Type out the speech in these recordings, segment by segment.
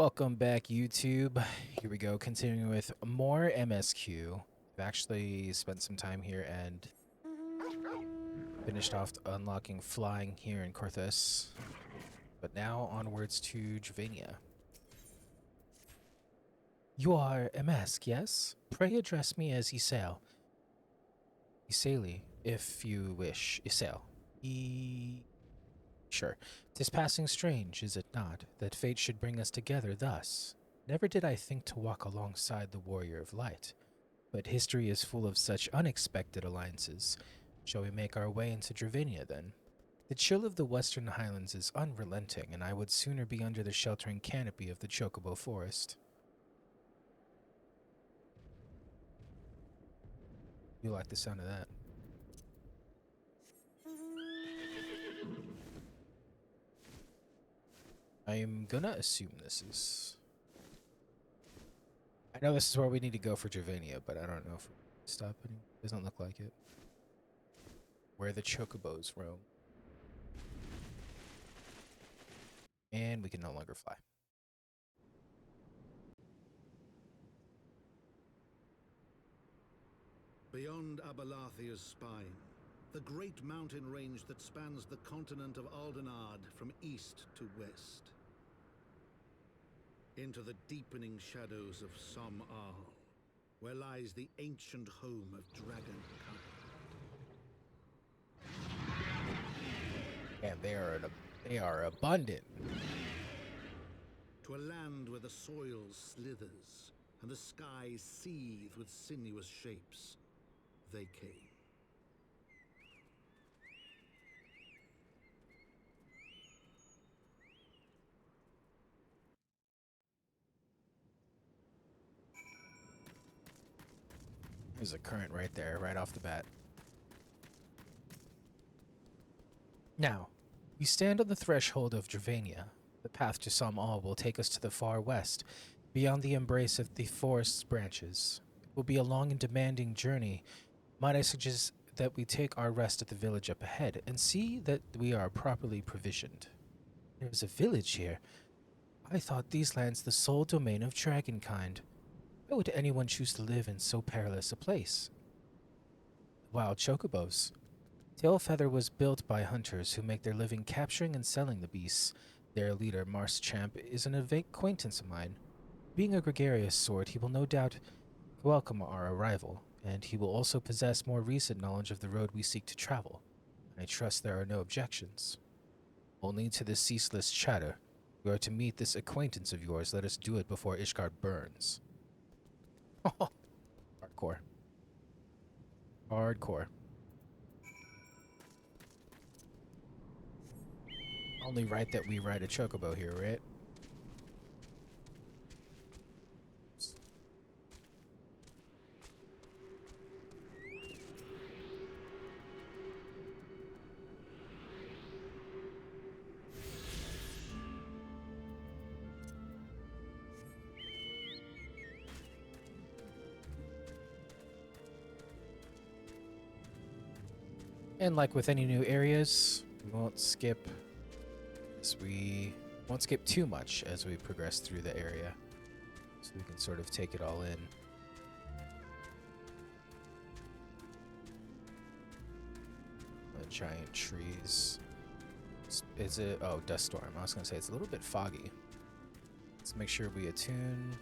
Welcome back, YouTube. Here we go, continuing with more MSQ. I've actually spent some time here and finished off unlocking flying here in Corthus. But now onwards to Dravania. You are Emesk, yes? Pray address me as Isael. Isaeli, if you wish. Isael. Sure. 'Tis passing strange, is it not, that fate should bring us together thus? Never did I think to walk alongside the Warrior of Light, but history is full of such unexpected alliances. Shall we make our way into Dravania, then? The chill of the western highlands is unrelenting, and I would sooner be under the sheltering canopy of the Chocobo Forest. You like the sound of that? I'm gonna assume this is... I know this is where we need to go for Dravania, but I don't know if we're stopping. Doesn't look like it. Where the Chocobos roam. And we can no longer fly. Beyond Abalathia's spine, the great mountain range that spans the continent of Aldenard from east to west. Into the deepening shadows of Som Al, where lies the ancient home of Dragonkind. And they are abundant. To a land where the soil slithers and the skies seethe with sinuous shapes, they came. There's a current right there, right off the bat. Now, we stand on the threshold of Dravania. The path to Som Al will take us to the far west, beyond the embrace of the forest's branches. It will be a long and demanding journey. Might I suggest that we take our rest at the village up ahead and see that we are properly provisioned? There's a village here. I thought these lands the sole domain of Dragonkind. Why would anyone choose to live in so perilous a place? Wild chocobos. Tailfeather was built by hunters who make their living capturing and selling the beasts. Their leader, Marschamp, is an acquaintance of mine. Being a gregarious sort, he will no doubt welcome our arrival, and he will also possess more recent knowledge of the road we seek to travel. I trust there are no objections. Only to the ceaseless chatter. We are to meet this acquaintance of yours. Let us do it before Ishgard burns. Hardcore. Hardcore. Only right that we ride a chocobo here, right? And like with any new areas, we won't skip too much as we progress through the area, so we can sort of take it all in. The giant trees. Is it? Oh, dust storm. I was gonna say it's a little bit foggy. Let's make sure we attune.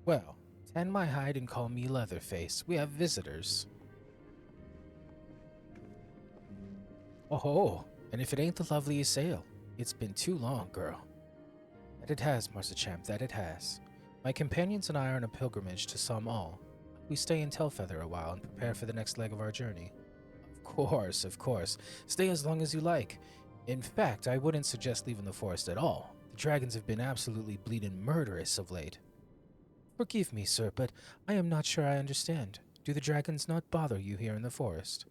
Well, tan my hide and call me Leatherface. We have visitors. Oh, and if it ain't the lovely Isael, it's been too long, girl. That it has, Marschamp, that it has. My companions and I are on a pilgrimage to Som Al. We stay in Tailfeather a while and prepare for the next leg of our journey. Of Of course. Stay as long as you like. In fact, I wouldn't suggest leaving the forest at all. The dragons have been absolutely bleeding murderous of late. Forgive me, sir, but I am not sure I understand. Do the dragons not bother you here in the forest?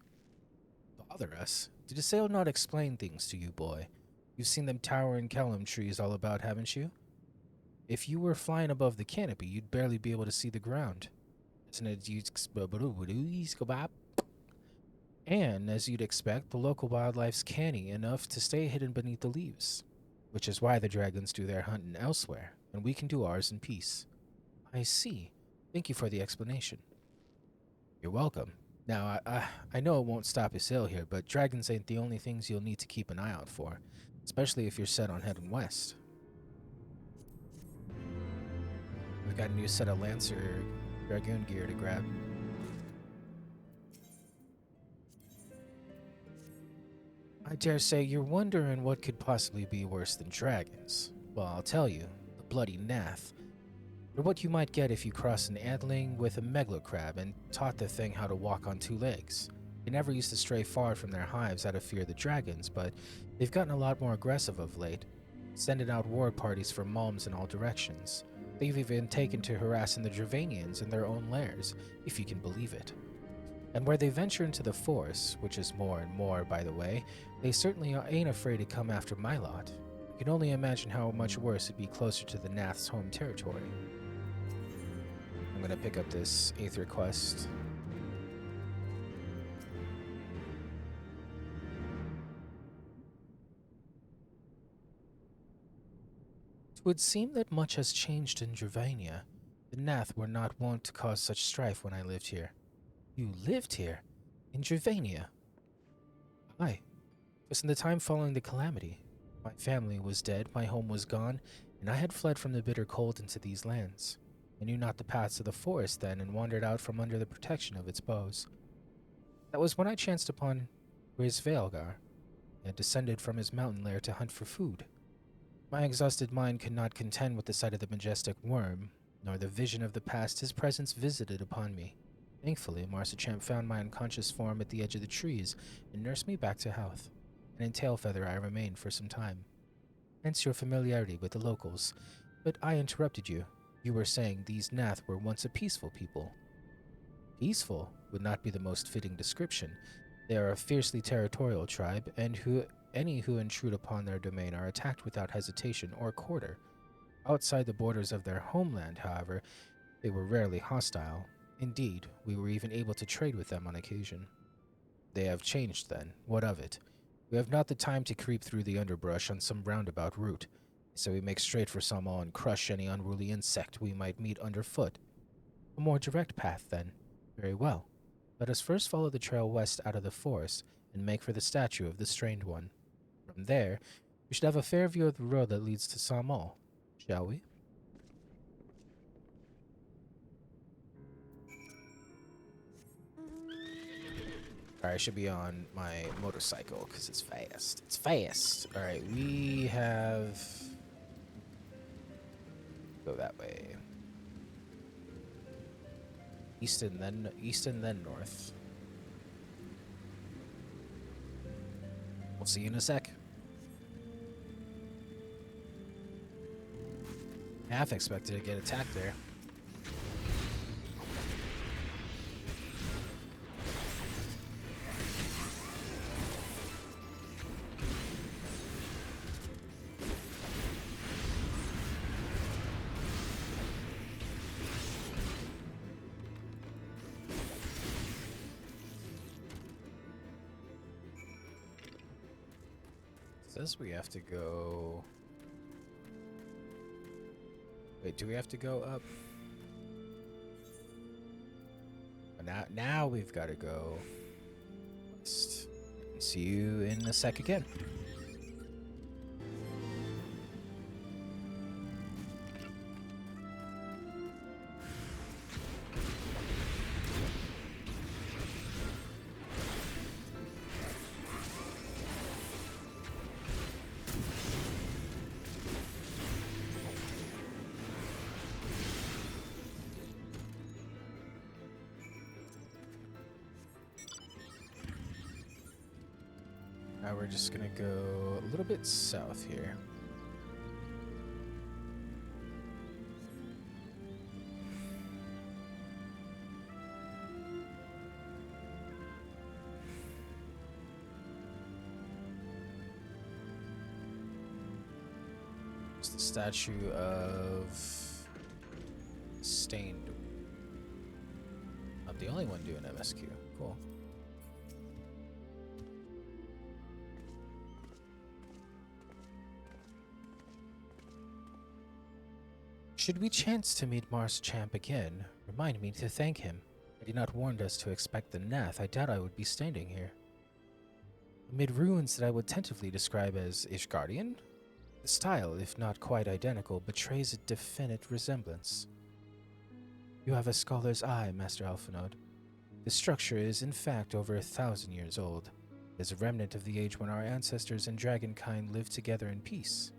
Bother us? Did Assail not explain things to you, boy? You've seen them towering callum trees all about, haven't you? If you were flying above the canopy, you'd barely be able to see the ground. And, as you'd expect, the local wildlife's canny enough to stay hidden beneath the leaves. Which is why the dragons do their hunting elsewhere, and we can do ours in peace. I see. Thank you for the explanation. You're welcome. Now, I know it won't stop your sail here, but dragons ain't the only things you'll need to keep an eye out for, especially if you're set on heading west. We've got a new set of Lancer Dragoon gear to grab. I dare say you're wondering what could possibly be worse than dragons. Well, I'll tell you, the bloody Nath. Or what you might get if you cross an antling with a megalocrab and taught the thing how to walk on two legs. They never used to stray far from their hives out of fear of the dragons, but they've gotten a lot more aggressive of late, sending out war parties for malms in all directions. They've even taken to harassing the Dravanians in their own lairs, if you can believe it. And where they venture into the forest, which is more and more, by the way, they certainly ain't afraid to come after my lot. You can only imagine how much worse it'd be closer to the Nath's home territory. I'm gonna pick up this Aether quest. It would seem that much has changed in Dravania. The Nath were not wont to cause such strife when I lived here. You lived here? In Dravania? Aye. Just in the time following the calamity. My family was dead, my home was gone, and I had fled from the bitter cold into these lands. I knew not the paths of the forest then, and wandered out from under the protection of its boughs. That was when I chanced upon Grisveilgar, and descended from his mountain lair to hunt for food. My exhausted mind could not contend with the sight of the majestic worm, nor the vision of the past his presence visited upon me. Thankfully, Marsachamp found my unconscious form at the edge of the trees, and nursed me back to health, and in Tailfeather I remained for some time. Hence your familiarity with the locals. But I interrupted you. You were saying these Nath were once a peaceful people. Peaceful would not be the most fitting description. They are a fiercely territorial tribe, and any who intrude upon their domain are attacked without hesitation or quarter. Outside the borders of their homeland, however, they were rarely hostile. Indeed, we were even able to trade with them on occasion. They have changed then. What of it? We have not the time to creep through the underbrush on some roundabout route, so we make straight for Samal and crush any unruly insect we might meet underfoot. A more direct path, then. Very well. Let us first follow the trail west out of the forest and make for the statue of the Strained One. From there, we should have a fair view of the road that leads to Samal, shall we? Alright, I should be on my motorcycle because it's fast. It's fast! Alright, we have... Go that way. East and then north. We'll see you in a sec. Half expected to get attacked there. Says we have to go... Wait, do we have to go up? Now we've got to go west. See you in a sec again. Now we're just gonna go a little bit south here. It's the statue of Stained. Not the only one doing MSQ. Cool. Should we chance to meet Mars Champ again, remind me to thank him. Had he not warned us to expect the Nath, I doubt I would be standing here. Amid ruins that I would tentatively describe as Ishgardian, the style, if not quite identical, betrays a definite resemblance. You have a scholar's eye, Master Alphinaud. The structure is in fact over 1,000 years old. It is a remnant of the age when our ancestors and dragonkind lived together in peace.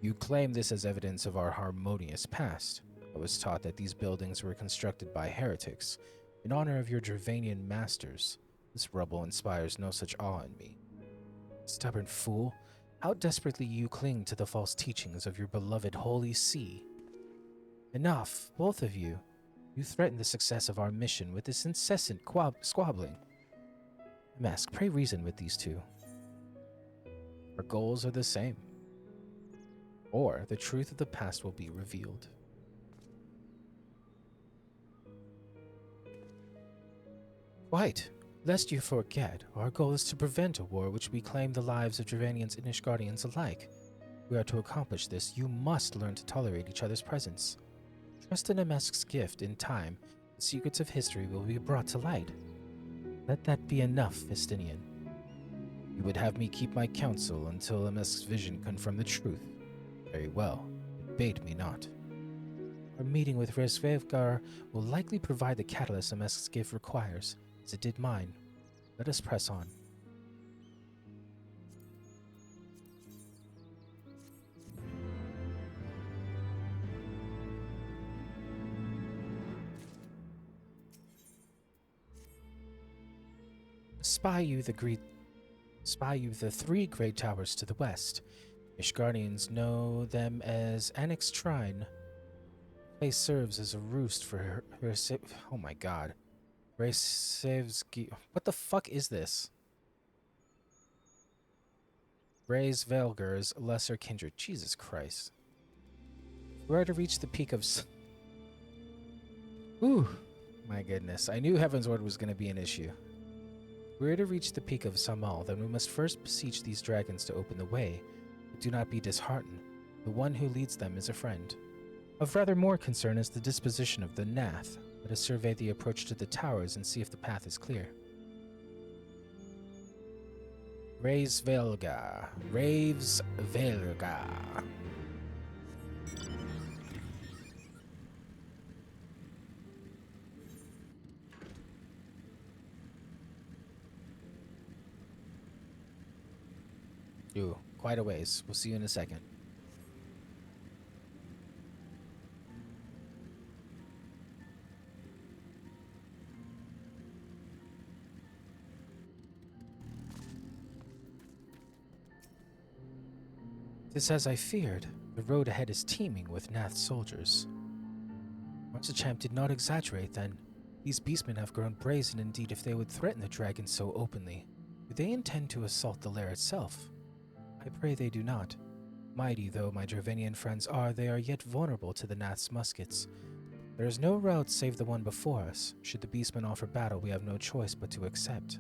You claim this as evidence of our harmonious past. I was taught that these buildings were constructed by heretics, in honor of your Dravanian masters. This rubble inspires no such awe in me. Stubborn fool, how desperately you cling to the false teachings of your beloved Holy See. Enough, both of you. You threaten the success of our mission with this incessant squabbling. Mask, pray reason with these two. Our goals are the same. Or the truth of the past will be revealed. Quite. Lest you forget, our goal is to prevent a war which will claim the lives of Dravanians and Ishgardians alike. If we are to accomplish this, you must learn to tolerate each other's presence. Trust in Amesk's gift. In time, the secrets of history will be brought to light. Let that be enough, Vestinian. You would have me keep my counsel until Amesk's vision confirm the truth. Very well, bait me not. Our meeting with Resvevgar will likely provide the catalyst Amesk's gift requires, as it did mine. Let us press on. Spy you the three great towers to the west. Ishgardians know them as Annex Shrine. The place serves as a roost for her oh my god. Resevsky. What the fuck is this? Velgar's lesser kindred. Jesus Christ. If we are to reach the peak of Ooh, my goodness. I knew Heavensward was going to be an issue. If we are to reach the peak of Samal, then we must first beseech these dragons to open the way. Do not be disheartened. The one who leads them is a friend. Of rather more concern is the disposition of the Nath. Let us survey the approach to the towers and see if the path is clear. Ravesvelga. Ooh, quite a ways. We'll see you in a second. It is as I feared. The road ahead is teeming with Nath soldiers. Champ did not exaggerate then. These beastmen have grown brazen indeed if they would threaten the dragon so openly. Do they intend to assault the lair itself? I pray they do not. Mighty though my Dravanian friends are, they are yet vulnerable to the Nath's muskets. There is no route save the one before us. Should the beastmen offer battle, we have no choice but to accept.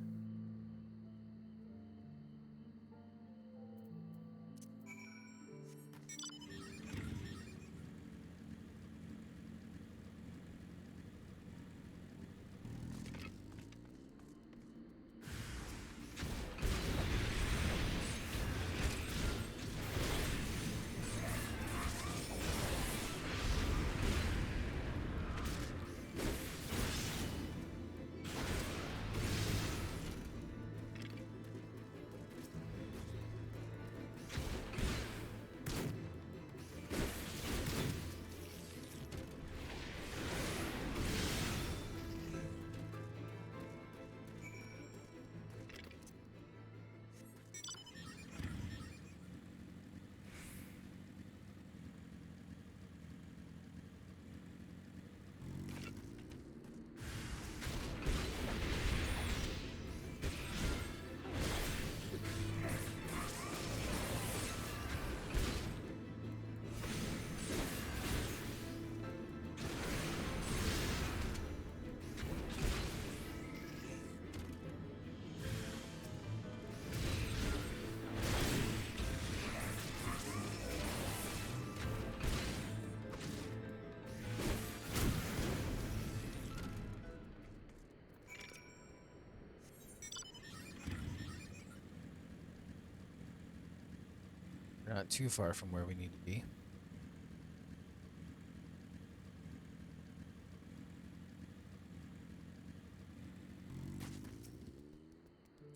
We're not too far from where we need to be.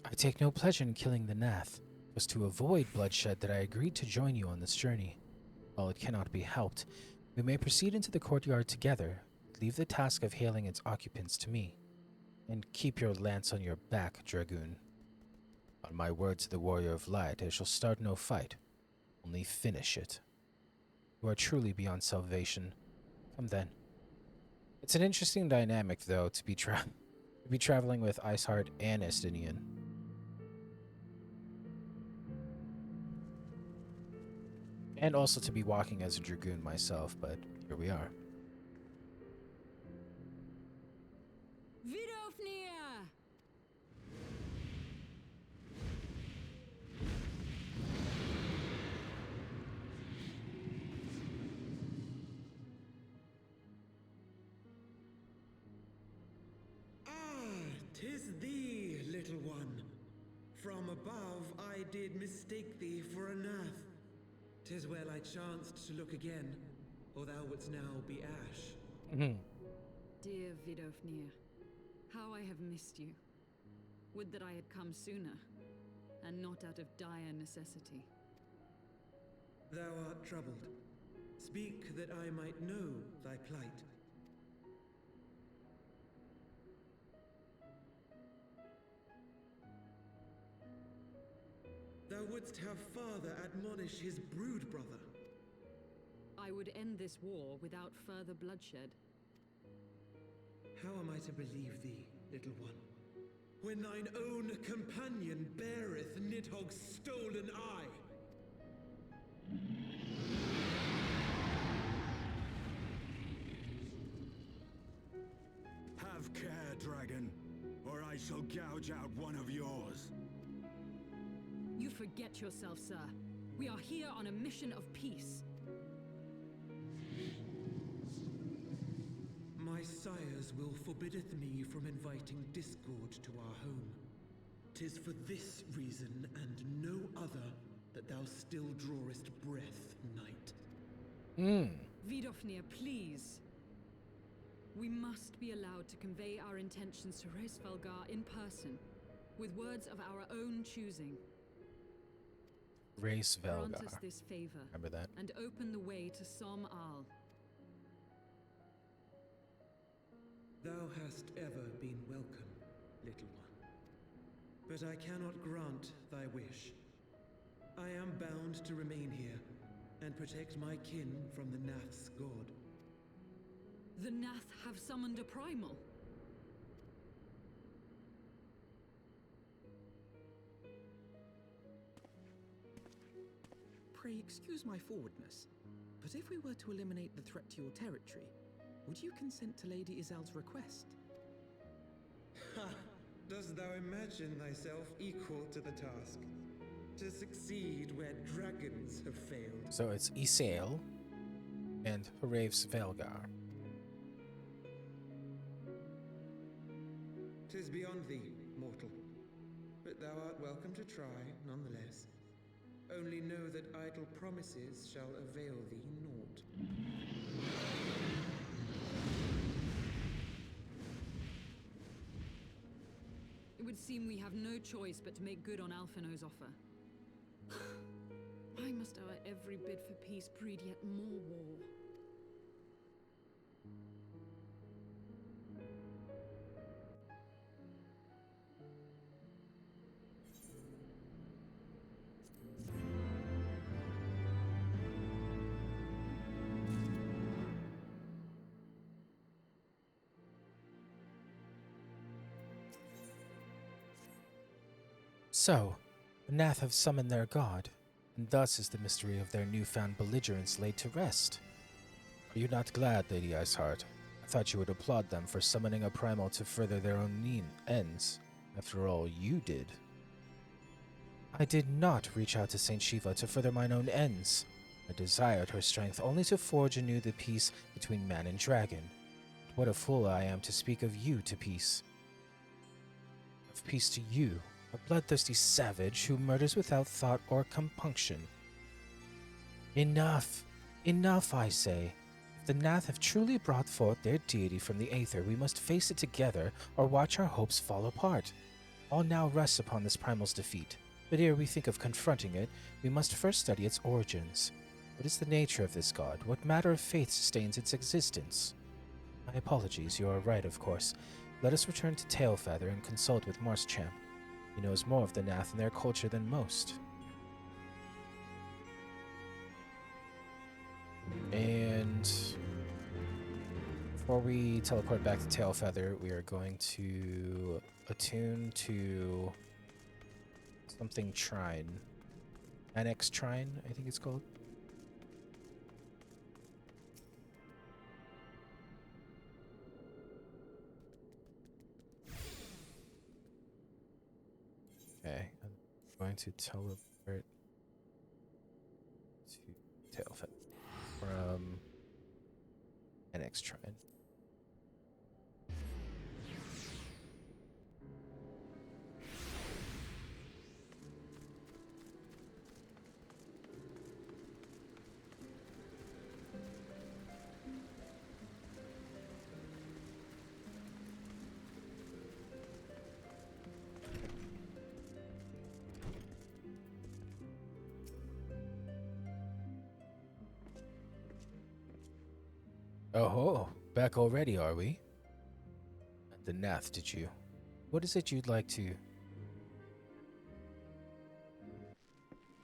I take no pleasure in killing the Nath. It was to avoid bloodshed that I agreed to join you on this journey. While it cannot be helped, we may proceed into the courtyard together. Leave the task of hailing its occupants to me. And keep your lance on your back, Dragoon. On my word to the Warrior of Light, I shall start no fight. Only finish it. You are truly beyond salvation. Come then. It's an interesting dynamic, though, to be traveling with Iceheart and Estinian. And also to be walking as a Dragoon myself, but here we are. Vidofnir! Ah, 'tis thee, little one. From above I did mistake thee for a Nath. 'Tis well I chanced to look again, or thou wouldst now be ash. Dear Vidofnir, how I have missed you. Would that I had come sooner, and not out of dire necessity. Thou art troubled. Speak that I might know thy plight. Thou wouldst have father admonish his brood brother. I would end this war without further bloodshed. How am I to believe thee, little one, when thine own companion beareth Nidhogg's stolen eye? Have care, dragon, or I shall gouge out one of yours. You forget yourself, sir. We are here on a mission of peace. My sires will forbiddeth me from inviting discord to our home. 'Tis for this reason and no other that thou still drawest breath, knight. Vidofnir, please. We must be allowed to convey our intentions to Reisfelgar in person, with words of our own choosing. Race Grant Velgar. us this favor, Remember that? and open the way to Som Al. Thou hast ever been welcome, little one. But I cannot grant thy wish. I am bound to remain here and protect my kin from the Nath's god. The Nath have summoned a primal. Pray excuse my forwardness, but if we were to eliminate the threat to your territory, would you consent to Lady Izel's request? Ha! Dost thou imagine thyself equal to the task? To succeed where dragons have failed? So it's Isael and Hraves Velgar. 'Tis beyond thee, mortal. But thou art welcome to try, nonetheless. Only know that idle promises shall avail thee naught. It would seem we have no choice but to make good on Alphino's offer. Why must our every bid for peace breed yet more war? So, the Nath have summoned their god, and thus is the mystery of their newfound belligerence laid to rest. Are you not glad, Lady Iceheart? I thought you would applaud them for summoning a primal to further their own ends. After all, you did. I did not reach out to Saint Shiva to further mine own ends. I desired her strength only to forge anew the peace between man and dragon. What a fool I am to speak of you to peace. Of peace to you, a bloodthirsty savage who murders without thought or compunction. Enough! Enough, I say. If the Nath have truly brought forth their deity from the Aether, we must face it together or watch our hopes fall apart. All now rests upon this primal's defeat. But ere we think of confronting it, we must first study its origins. What is the nature of this god? What matter of faith sustains its existence? My apologies, you are right, of course. Let us return to Tailfeather and consult with Marschamp. He knows more of the Nath and their culture than most. And before we teleport back to Tailfeather, we are going to attune to something Shrine. Annex Shrine, I think it's called. Okay, I'm going to teleport to Tailfeather from Annex Shrine. Oh, back already, are we? At the Nath, did you? What is it you'd like to...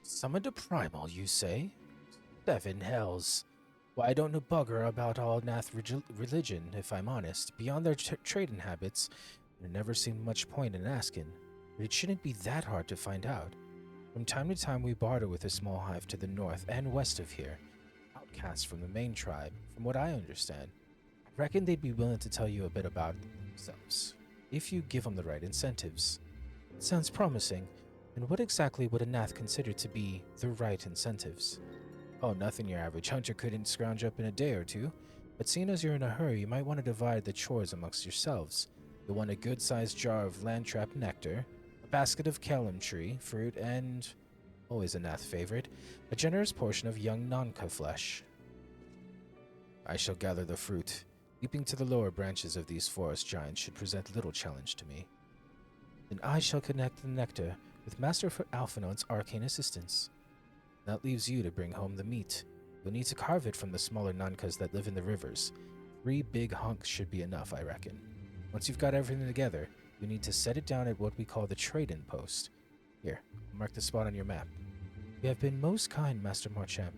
Summoned a primal, you say? 7 hells. Why, I don't know bugger about all Nath religion, if I'm honest. Beyond their trading habits, there never seemed much point in asking. But it shouldn't be that hard to find out. From time to time we barter with a small hive to the north and west of here. Outcasts from the main tribe, from what I understand. I reckon they'd be willing to tell you a bit about themselves, if you give them the right incentives. Sounds promising. And what exactly would a Nath consider to be the right incentives? Oh, nothing your average hunter couldn't scrounge up in a day or two. But seeing as you're in a hurry, you might want to divide the chores amongst yourselves. You'll want a good-sized jar of land-trap nectar, a basket of Kalam tree fruit, and, always a Nath favorite, a generous portion of young Nanka flesh. I shall gather the fruit. Leaping to the lower branches of these forest giants should present little challenge to me. Then I shall connect the nectar with Master Alphinaud's arcane assistance. That leaves you to bring home the meat. You'll need to carve it from the smaller Nankas that live in the rivers. 3 big hunks should be enough, I reckon. Once you've got everything together, you need to set it down at what we call the trade-in post. Here, I'll mark the spot on your map. You have been most kind, Master Marcham.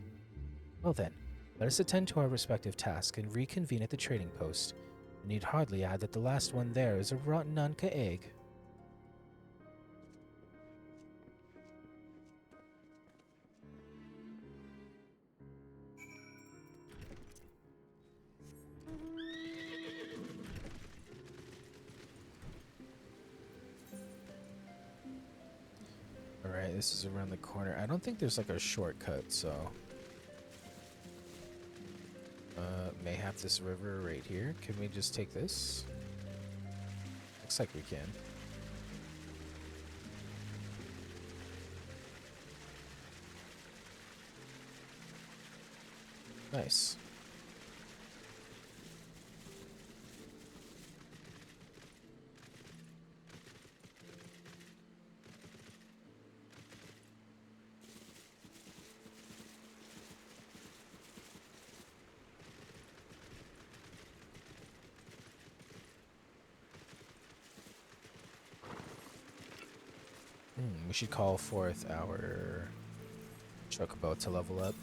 Well then, let us attend to our respective tasks and reconvene at the trading post. I need hardly add that the last one there is a rotten Nanka egg. Alright, this is around the corner. I don't think there's like a shortcut, so... mayhap this river right here. Can we just take this? Looks like we can. Nice. We should call forth our chocobo to level up.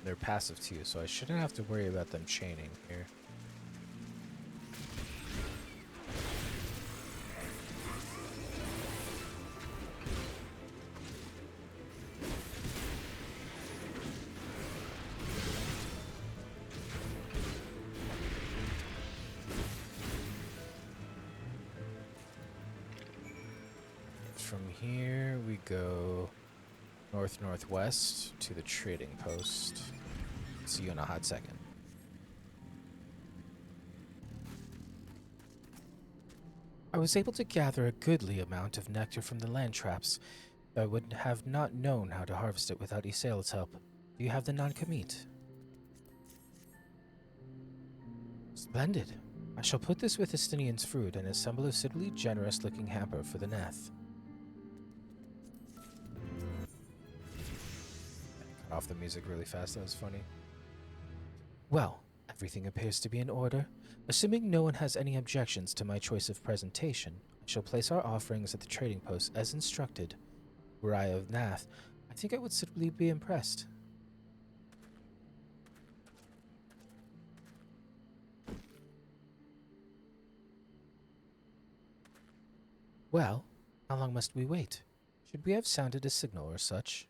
They're passive too, so I shouldn't have to worry about them chaining here. From here we go north-northwest to the trading post. See you in a hot second. I was able to gather a goodly amount of nectar from the land traps. I would have not known how to harvest it without Isael's help. Do you have the non-commit? Splendid. I shall put this with Estinian's fruit and assemble a suitably generous-looking hamper for the Nath. Cut off the music really fast, that was funny. Well, everything appears to be in order. Assuming no one has any objections to my choice of presentation, I shall place our offerings at the trading post as instructed. Were I of Nath, I think I would simply be impressed. Well, how long must we wait? Should we have sounded a signal or such?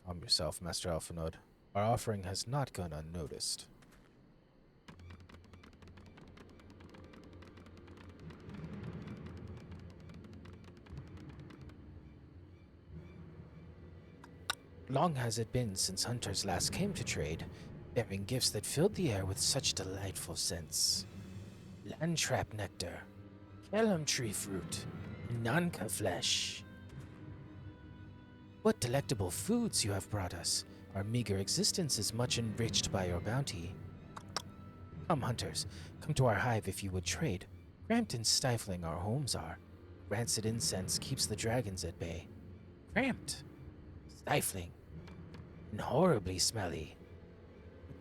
Calm yourself, Master Alphanode. Our offering has not gone unnoticed. Long has it been since hunters last came to trade, bearing gifts that filled the air with such delightful scents. Landtrap nectar, Kellum tree fruit, Nanka flesh. What delectable foods you have brought us. Our meager existence is much enriched by your bounty. Come, hunters, come to our hive if you would trade. Cramped and stifling our homes are. Rancid incense keeps the dragons at bay. Cramped, stifling, and horribly smelly.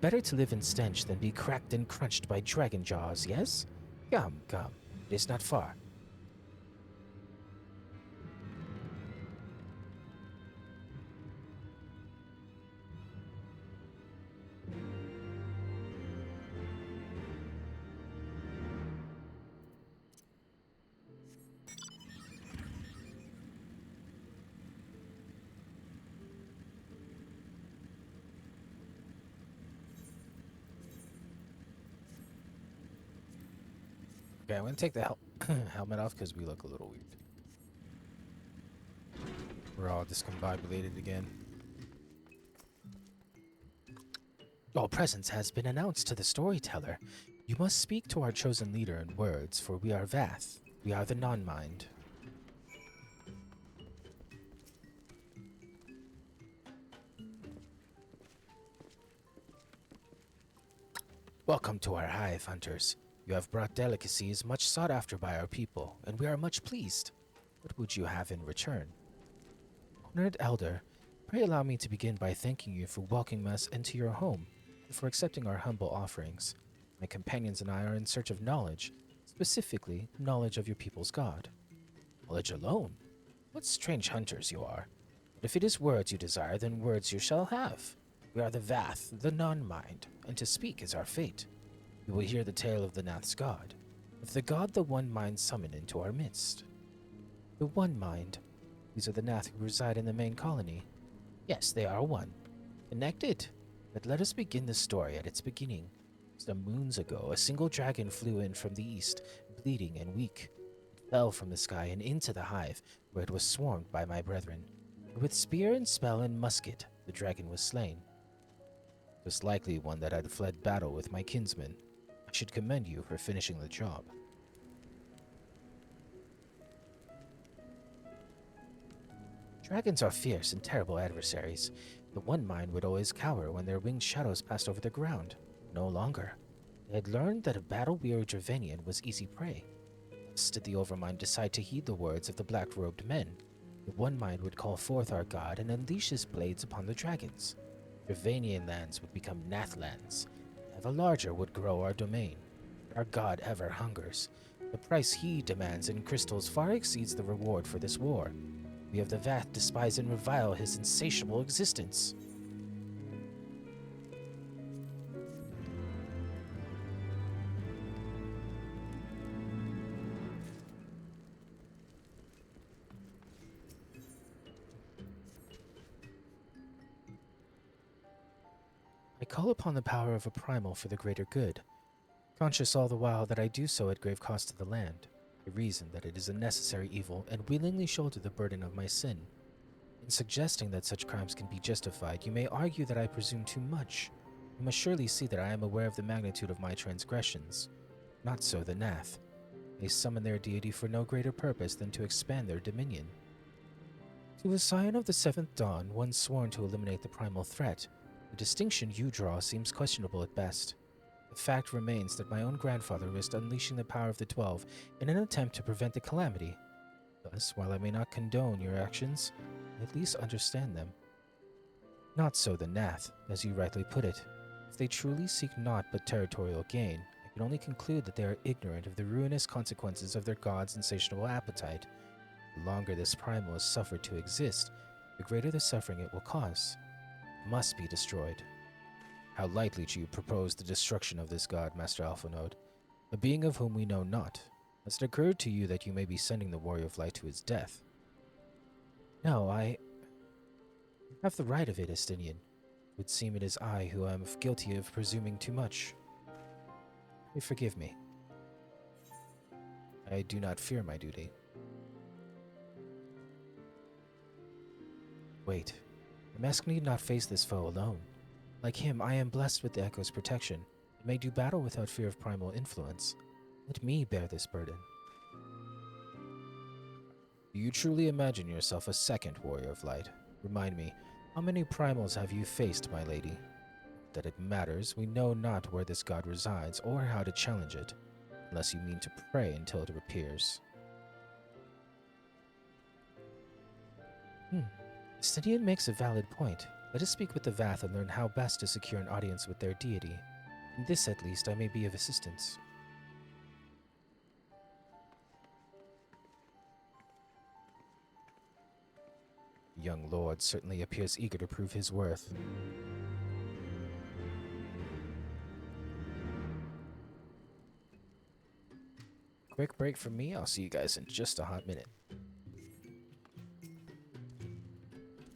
Better to live in stench than be cracked and crunched by dragon jaws, yes? Come, come, it is not far. Okay, I'm gonna take the helmet off because we look a little weird. We're all discombobulated again. Your presence has been announced to the storyteller. You must speak to our chosen leader in words, for we are Vath. We are the non-mind. Welcome to our hive, hunters. You have brought delicacies much sought after by our people, and we are much pleased. What would you have in return? Honored Elder, pray allow me to begin by thanking you for welcoming us into your home and for accepting our humble offerings. My companions and I are in search of knowledge, specifically knowledge of your people's god. Knowledge alone? What strange hunters you are. But if it is words you desire, then words you shall have. We are the Vath, the non-mind, and to speak is our fate. You will hear the tale of the Nath's god, of the god the One Mind summoned into our midst. The One Mind. These are the Nath who reside in the main colony. Yes, they are one. Connected. But let us begin the story at its beginning. Some moons ago, a single dragon flew in from the east, bleeding and weak. It fell from the sky and into the hive, where it was swarmed by my brethren. With spear and spell and musket, the dragon was slain. It was likely one that had fled battle with my kinsmen. I should commend you for finishing the job. Dragons are fierce and terrible adversaries. The One Mind would always cower when their winged shadows passed over the ground. No longer. They had learned that a battle-weary Dravanian was easy prey. Thus did the Overmind decide to heed the words of the black-robed men. The One Mind would call forth our god and unleash his blades upon the dragons. Dravanian lands would become Nath lands. Ever larger would grow our domain. Our god ever hungers. The price he demands in crystals far exceeds the reward for this war. We of the Vath despise and revile his insatiable existence. I call upon the power of a primal for the greater good, conscious all the while that I do so at grave cost to the land. I reason that it is a necessary evil and willingly shoulder the burden of my sin. In suggesting that such crimes can be justified, you may argue that I presume too much. You must surely see that I am aware of the magnitude of my transgressions. Not so the Nath. They summon their deity for no greater purpose than to expand their dominion. To a scion of the Seventh Dawn, one sworn to eliminate the primal threat, the distinction you draw seems questionable at best. The fact remains that my own grandfather risked unleashing the power of the 12 in an attempt to prevent the calamity. Thus, while I may not condone your actions, I at least understand them. Not so the Nath, as you rightly put it. If they truly seek naught but territorial gain, I can only conclude that they are ignorant of the ruinous consequences of their god's insatiable appetite. The longer this primal is suffered to exist, the greater the suffering it will cause. It must be destroyed. How lightly do you propose the destruction of this god, Master Alphanode, a being of whom we know not? Has it occurred to you that you may be sending the Warrior of Light to his death? No, I have the right of it, Estinian. It would seem it is I who am guilty of presuming too much. Forgive me. I do not fear my duty. Wait, MSQ need not face this foe alone. Like him, I am blessed with the Echo's protection, and may do battle without fear of primal influence. Let me bear this burden. Do you truly imagine yourself a second Warrior of Light? Remind me, how many primals have you faced, my lady? That it matters, we know not where this god resides or how to challenge it, unless you mean to pray until it appears. Stidian makes a valid point. Let us speak with the Vath and learn how best to secure an audience with their deity. In this, at least, I may be of assistance. The young lord certainly appears eager to prove his worth. Quick break from me. I'll see you guys in just a hot minute.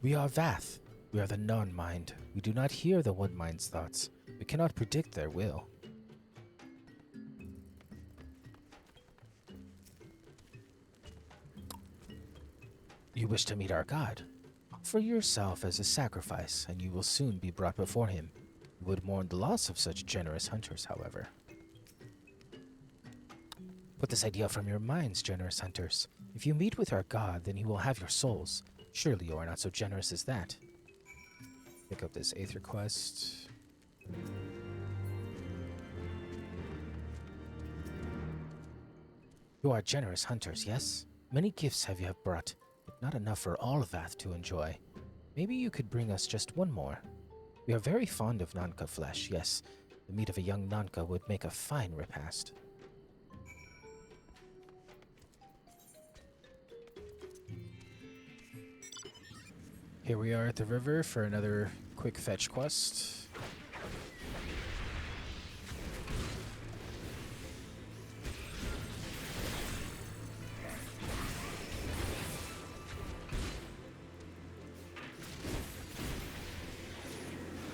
We are Vath. We are the non-mind. We do not hear the one-mind's thoughts. We cannot predict their will. You wish to meet our god? Offer yourself as a sacrifice, and you will soon be brought before him. You would mourn the loss of such generous hunters, however. Put this idea from your minds, generous hunters. If you meet with our god, then he will have your souls. Surely you are not so generous as that. Pick up this Aether quest. You are generous hunters, yes? Many gifts have you brought, but not enough for all of Vath to enjoy. Maybe you could bring us just one more. We are very fond of Nanka flesh, yes. The meat of a young Nanka would make a fine repast. Here we are at the river for another quick fetch quest.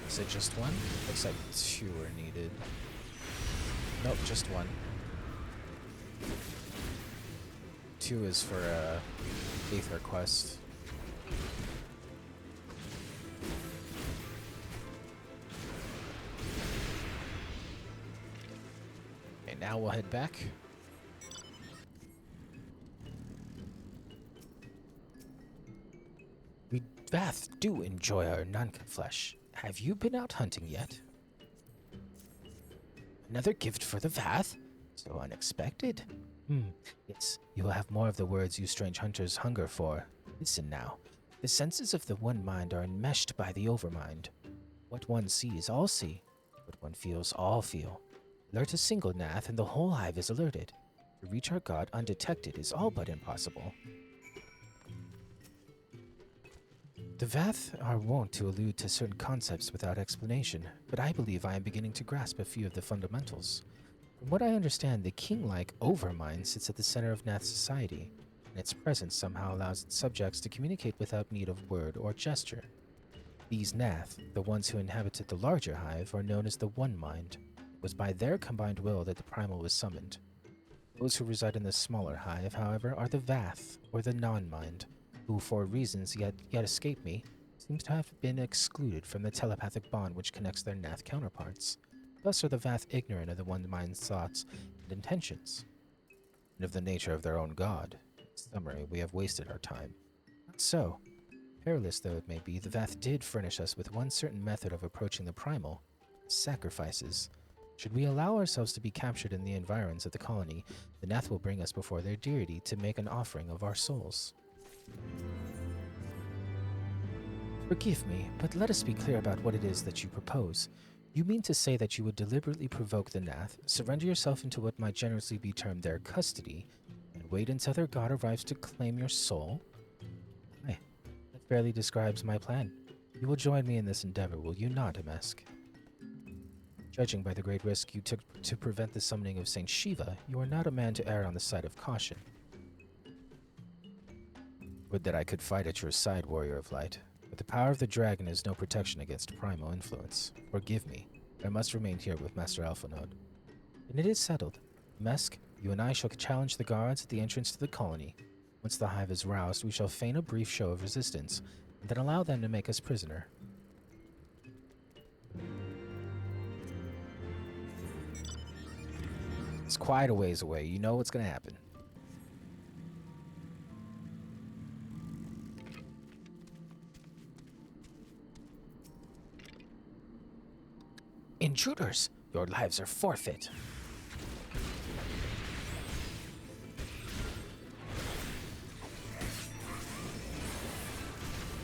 Is it just one? Looks like 2 are needed. Nope, just one. 2 is for a Aether quest. Now we'll head back. We Vath do enjoy our Nanka flesh. Have you been out hunting yet? Another gift for the Vath? So unexpected. Yes, you will have more of the words you strange hunters hunger for. Listen now. The senses of the one mind are enmeshed by the overmind. What one sees, all see. What one feels, all feel. Alert a single Nath, and the whole Hive is alerted. To reach our god undetected is all but impossible. The Vath are wont to allude to certain concepts without explanation, but I believe I am beginning to grasp a few of the fundamentals. From what I understand, the king-like Overmind sits at the center of Nath society, and its presence somehow allows its subjects to communicate without need of word or gesture. These Nath, the ones who inhabited the larger hive, are known as the One Mind. It was by their combined will that the primal was summoned. Those who reside in the smaller hive, however, are the Vath, or the Non-Mind, who, for reasons yet escape me, seems to have been excluded from the telepathic bond which connects their Nath counterparts. Thus are the Vath ignorant of the One Mind's thoughts and intentions, and of the nature of their own god. In summary, we have wasted our time. Not so. Perilous though it may be, the Vath did furnish us with one certain method of approaching the primal: sacrifices. Should we allow ourselves to be captured in the environs of the colony, the Nath will bring us before their deity to make an offering of our souls. Forgive me, but let us be clear about what it is that you propose. You mean to say that you would deliberately provoke the Nath, surrender yourself into what might generously be termed their custody, and wait until their god arrives to claim your soul? Aye, that barely describes my plan. You will join me in this endeavor, will you not, MSQ? Judging by the great risk you took to prevent the summoning of Saint Shiva, you are not a man to err on the side of caution. Would that I could fight at your side, Warrior of Light, but the power of the dragon is no protection against primal influence. Forgive me, I must remain here with Master Alphanode. And it is settled. MSQ, you and I shall challenge the guards at the entrance to the colony. Once the hive is roused, we shall feign a brief show of resistance, and then allow them to make us prisoner. It's quite a ways away. You know what's going to happen. Intruders! Your lives are forfeit.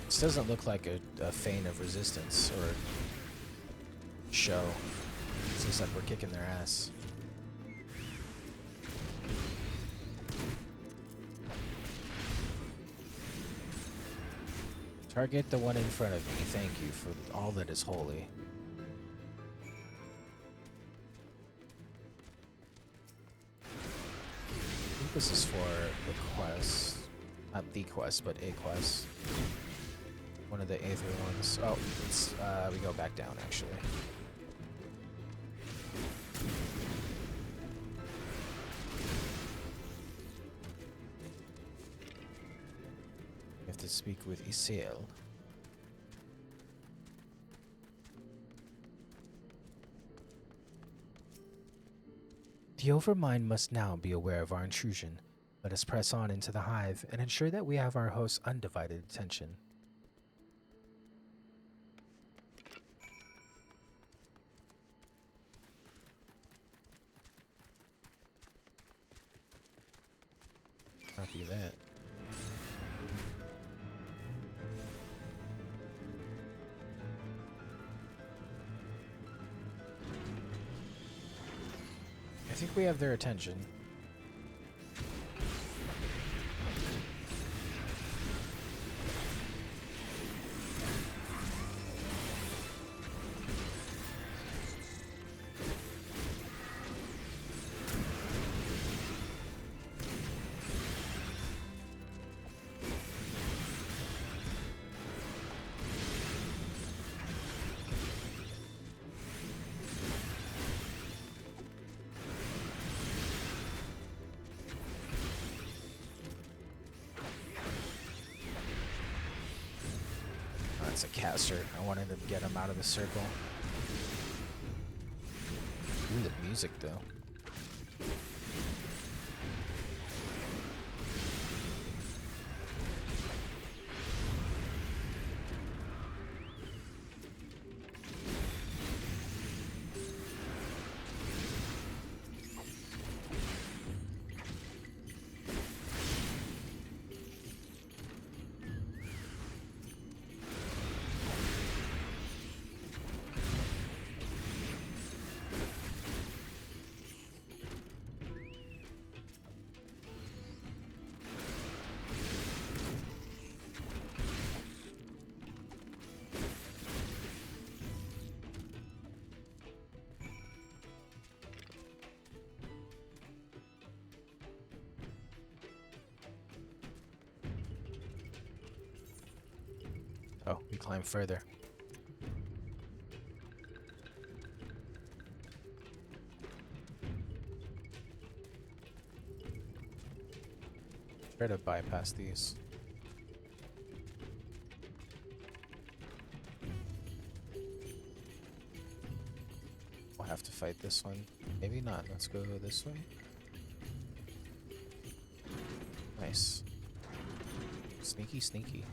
This doesn't look like a feign of resistance or show. It looks like we're kicking their ass. Target the one in front of me. Thank you for all that is holy. I think this is for the quest. Not the quest, but a quest. One of the Aether ones. Oh, it's, we go back down, actually. We have to speak with Isael. The Overmind must now be aware of our intrusion. Let us press on into the hive and ensure that we have our host's undivided attention. Copy that. I think we have their attention. That's a caster. I wanted to get him out of the circle. Ooh, the music though. Oh, we climb further. Try to bypass these. We'll have to fight this one. Maybe not. Let's go this way. Nice. Sneaky, sneaky.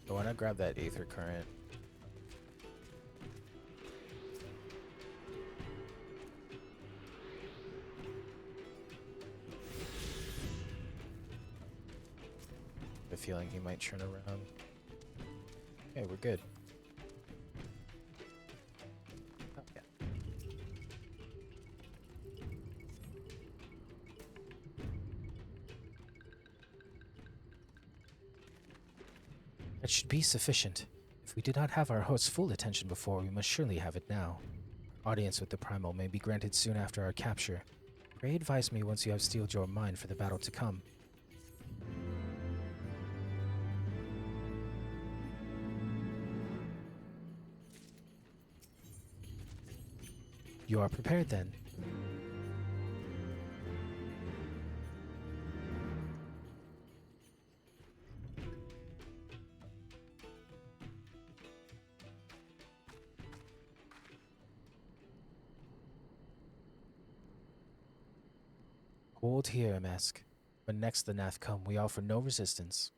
I want to grab that Aether Current. I have a feeling he might turn around. Okay, we're good. Oh, yeah. That should be sufficient. If we did not have our host's full attention before, we must surely have it now. Our audience with the Primal may be granted soon after our capture. Pray advise me once you have steeled your mind for the battle to come. You are prepared then. Hold here, MSQ. When next the Nath come, we offer no resistance.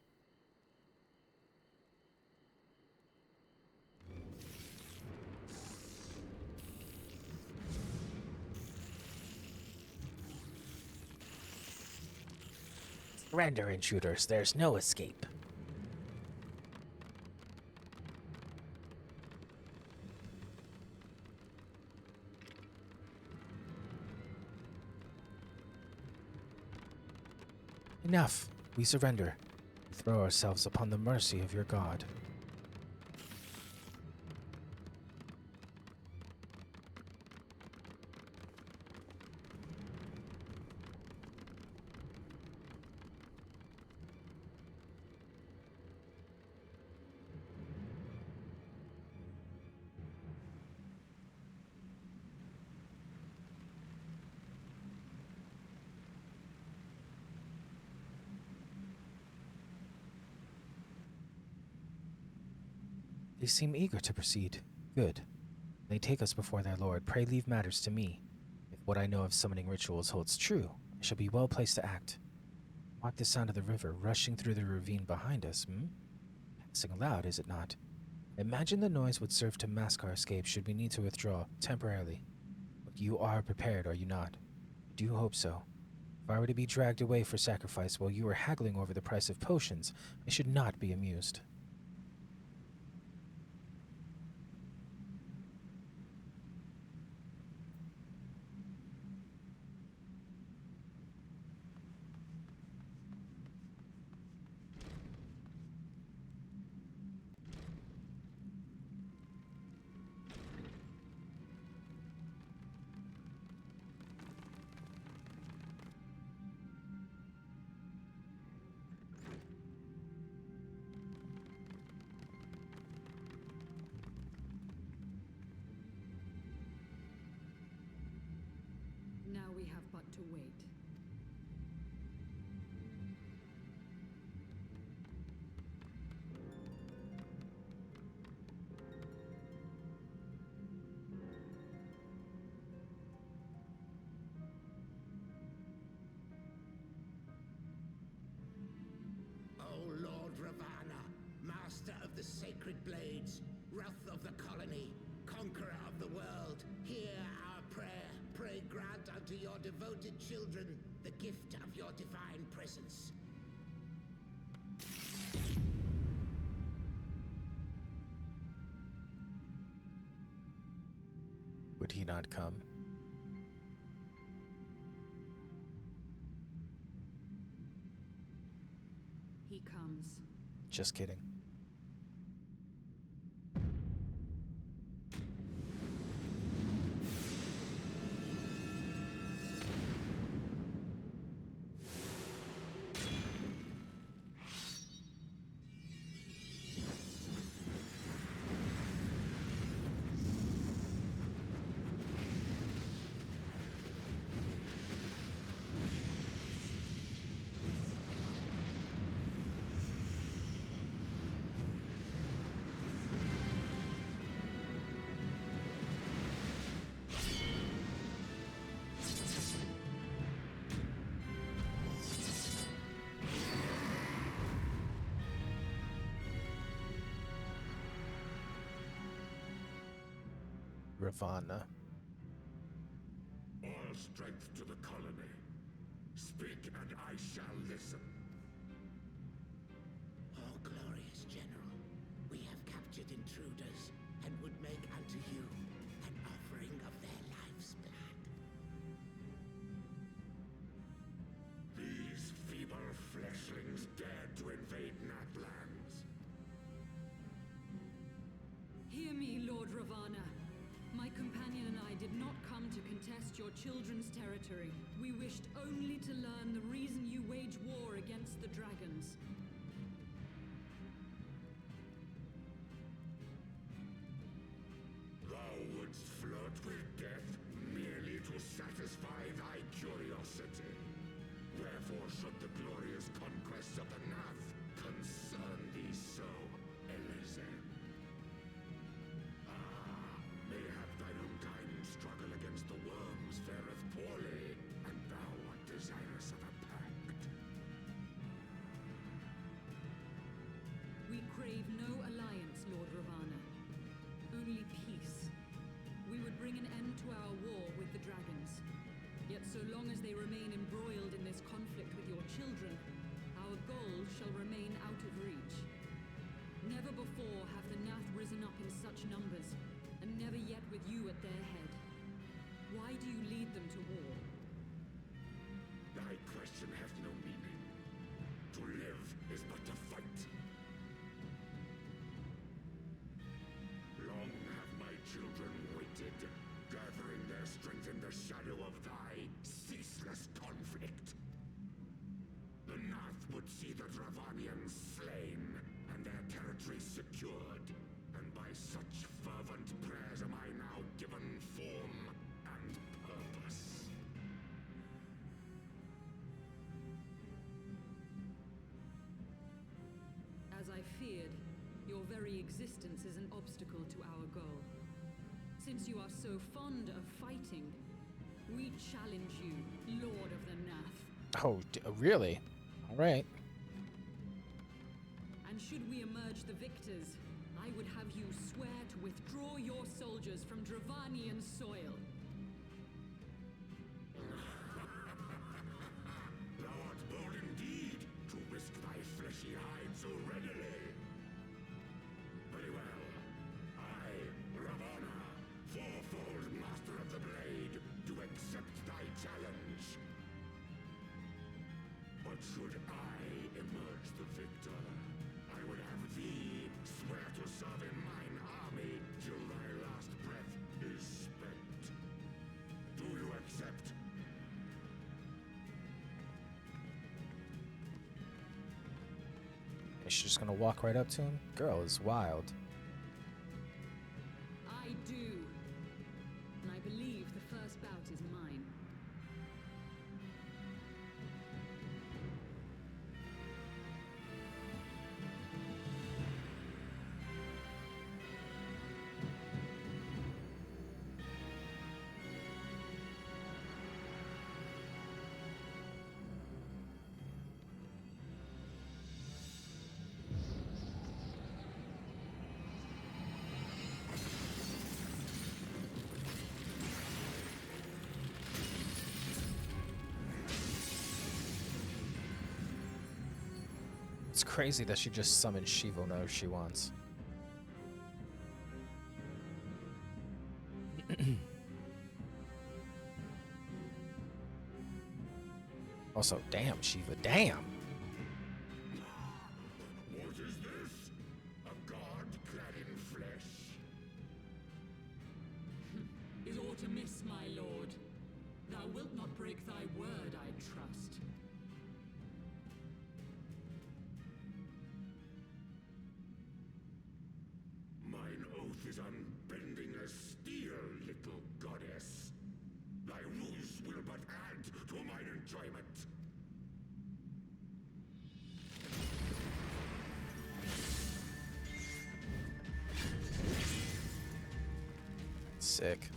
Surrender, intruders. There's no escape. Enough. We surrender. Throw ourselves upon the mercy of your God. They seem eager to proceed. Good. They take us before their lord. Pray leave matters to me. If what I know of summoning rituals holds true, I shall be well placed to act. Mark the sound of the river rushing through the ravine behind us, Passing loud, is it not? Imagine the noise would serve to mask our escape should we need to withdraw, temporarily. But you are prepared, are you not? I do hope so. If I were to be dragged away for sacrifice while you were haggling over the price of potions, I should not be amused. Now we have but to wait. O Lord Ravana, master of the sacred blades, wrath of the colony, conqueror of the world, hear our prayer. Pray grant unto your devoted children the gift of your divine presence. Would he not come? He comes. Just kidding. Ravana. All strength to the colony. Speak and I shall listen. Oh, glorious general, we have captured intruders and would make unto you an offering of their life's blood. These feeble fleshlings dared to invade Natlands. Hear me, Lord Ravana. My companion and I did not come to contest your children's territory. We wished only to learn the reason you wage war against the dragons. Thou wouldst flirt with death merely to satisfy thy curiosity. Wherefore should the glorious conquest of the Nath concern thee so, Elizem? Mayhap thine own kind struggle against the worms fareth poorly, and thou art desirous of a pact. We crave no alliance, Lord Ravana. Only peace. We would bring an end to our war with the dragons. Yet so long as they remain embroiled in this conflict with your children, our goal shall remain out of reach. Never before have the Nath risen up in such numbers, and never yet with you at their head. Why do you lead them to war? Thy question hath no meaning. To live is but to fight. Long have my children waited, gathering their strength in the shadow of thy ceaseless conflict. The Nath would see the Dravanians slain, and their territory secured. And by such fervent prayers am I now given form and purpose. As I feared, your very existence is an obstacle to our goal. Since you are so fond of fighting, we challenge you, Lord of the Nath. Oh, really? All right. And should we emerge the victors, I would have you swear to withdraw your soldiers from Dravanian soil. Thou art bold indeed to risk thy fleshy hide so readily. Very well. I, Ravana, fourfold master of the blade, do accept thy challenge. But should I emerge the victor, I would have thee swear to serve in mine army till thy last breath is spent. Do you accept? Is she just gonna walk right up to him? Girl is wild. I do. And I believe the first bout is mine. It's crazy that she just summons Shiva whenever she wants. Also, damn, Shiva, damn. What is this? A god clad in flesh? Is aught amiss, my lord? Thou wilt not break thy word, I trust. Mine oath is unbending as steel, little goddess. Thy ruse will but add to mine enjoyment. Sick.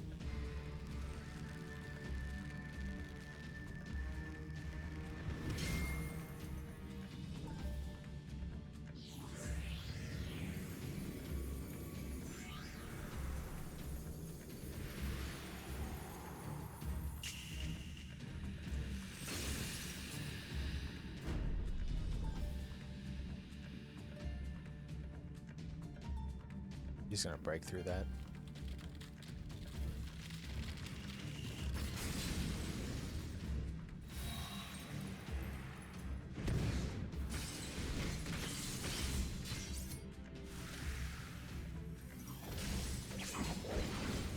He's gonna break through that.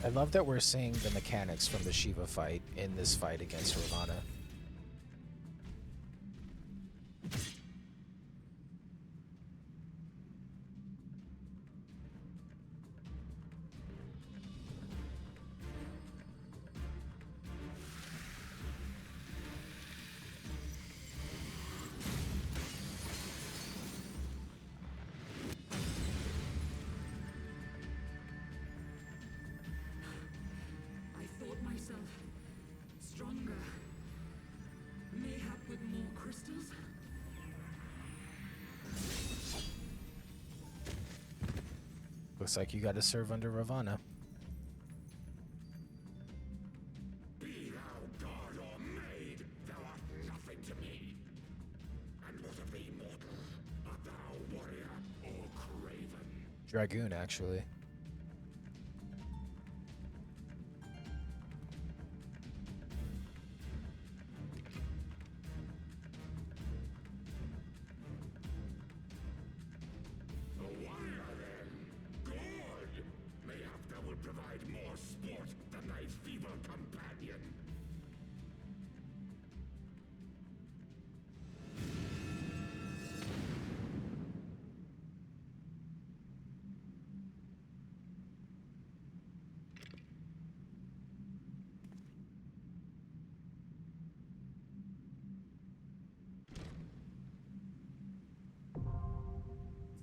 I love that we're seeing the mechanics from the Shiva fight in this fight against Ravana. I thought myself stronger. Mayhap with more crystals? Looks like you got to serve under Ravana. Be thou god or maid, thou art nothing to me. And what of thee, mortal? Art thou warrior or craven? Dragoon, actually. A warrior, then? Good! Mayhap thou will provide more sport than thy feeble companion.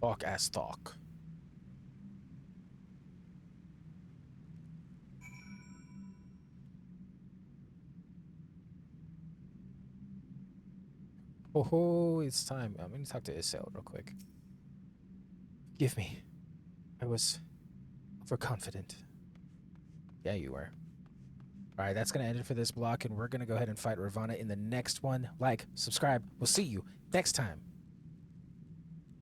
Talk as talk. Oh, it's time. I'm gonna talk to Isael real quick. Forgive me. I was overconfident. Yeah, you were. Alright, that's gonna end it for this block, and we're gonna go ahead and fight Ravana in the next one. Like, subscribe. We'll see you next time.